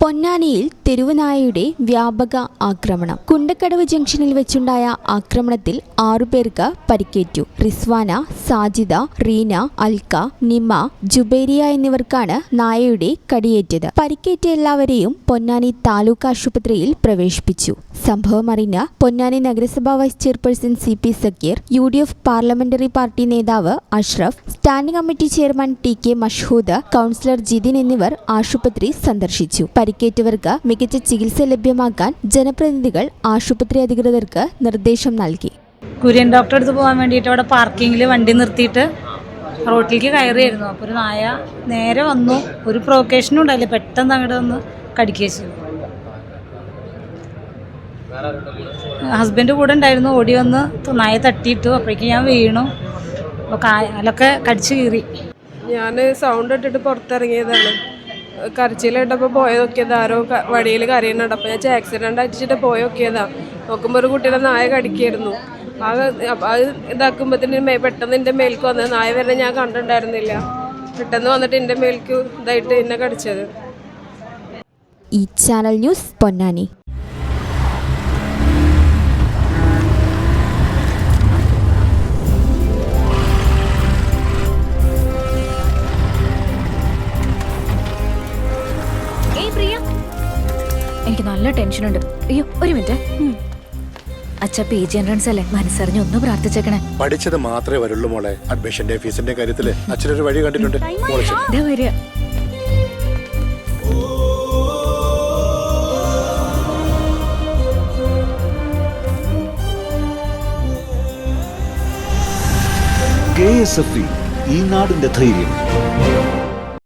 പൊന്നാനിയിൽ തെരുവുനായയുടെ വ്യാപക ആക്രമണം. കുണ്ടക്കടവ് ജംഗ്ഷനിൽ വെച്ചുണ്ടായ ആക്രമണത്തിൽ 6 പേർക്ക് പരിക്കേറ്റു. റിസ്വാന, സാജിദ, റീന, അൽക്ക, നിമ, ജുബേരിയ എന്നിവർക്കാണ് നായയുടെ കടിയേറ്റത്. പരിക്കേറ്റ എല്ലാവരെയും പൊന്നാനി താലൂക്ക് ആശുപത്രിയിൽ പ്രവേശിപ്പിച്ചു. സംഭവം അറിഞ്ഞ പൊന്നാനി നഗരസഭാ vice chairperson CP Sakeer, UDF parliamentary party നേതാവ് Ashraf, standing committee chairman TK Mashhood, councillor Jithin എന്നിവർ ആശുപത്രി സന്ദർശിച്ചു. പരിക്കേറ്റവർക്ക് മികച്ച ചികിത്സ ലഭ്യമാക്കാൻ ജനപ്രതിനിധികൾ ആശുപത്രി അധികൃതർക്ക് നിർദ്ദേശം നൽകി. കുര്യൻ ഡോക്ടറെ അടുത്ത് പോകാൻ വേണ്ടിയിട്ട് അവിടെ പാർക്കിങ്ങിൽ വണ്ടി നിർത്തിയിട്ട് റോട്ടിലേക്ക് കയറിയായിരുന്നു. അപ്പോൾ ഒരു നായ നേരെ വന്നു. ഒരു പ്രൊവക്കേഷനും ഉണ്ടായില്ല, പെട്ടെന്ന് അങ്ങോട്ട് വന്ന് കടിക്കുക ചെയ്തു. ഹസ്ബൻഡ് കൂടെ ഉണ്ടായിരുന്നു. ഓടി വന്ന് നായ തട്ടിയിട്ടു. അപ്പോഴേക്കും ഞാൻ വീണു. അപ്പോൾ കാലൊക്കെ കടിച്ചു കീറി. ഞാൻ സൗണ്ട് ഇട്ടിട്ട് പുറത്തിറങ്ങിയതാണ്. കരച്ചിലിട്ടപ്പോൾ പോയി നോക്കിയത് ആരോ വഴിയിൽ കരയുന്നുണ്ട്. അപ്പോൾ ഞാൻ ആക്സിഡൻ്റ് അടിച്ചിട്ട് പോയി നോക്കിയതാണ്. നോക്കുമ്പോൾ ഒരു കുട്ടിയുടെ നായ കടിക്കായിരുന്നു. അത് ഇതാക്കുമ്പോഴത്തേന് പെട്ടെന്ന് എൻ്റെ മേൽക്ക് വന്നത്. നായ വരെ ഞാൻ കണ്ടിട്ടുണ്ടായിരുന്നില്ല. പെട്ടെന്ന് വന്നിട്ട് എൻ്റെ മേൽക്ക് ഇതായിട്ട് എന്നെ കടിച്ചത്. ഈ ചാനൽ ന്യൂസ് പൊന്നാനി. എനിക്ക് നല്ല ടെൻഷനുണ്ട്. അയ്യോ ഒരു മിനിറ്റ്. അച്ഛ PG എൻട്രൻസ് അല്ലേ, മനസ്സറിഞ്ഞ് ഒന്ന് പ്രാർത്ഥിച്ചേക്കണേ. പഠിച്ചത് മാത്രമേ വരുള്ളൂ മോളെ. അഡ്മിഷന്റെ ഫീസിന്റെ കാര്യത്തില് അച്ഛനൊരു വഴി കണ്ടിട്ടുണ്ട്. വരിക. KSFE, ഈ നാടിന്റെ ധൈര്യം.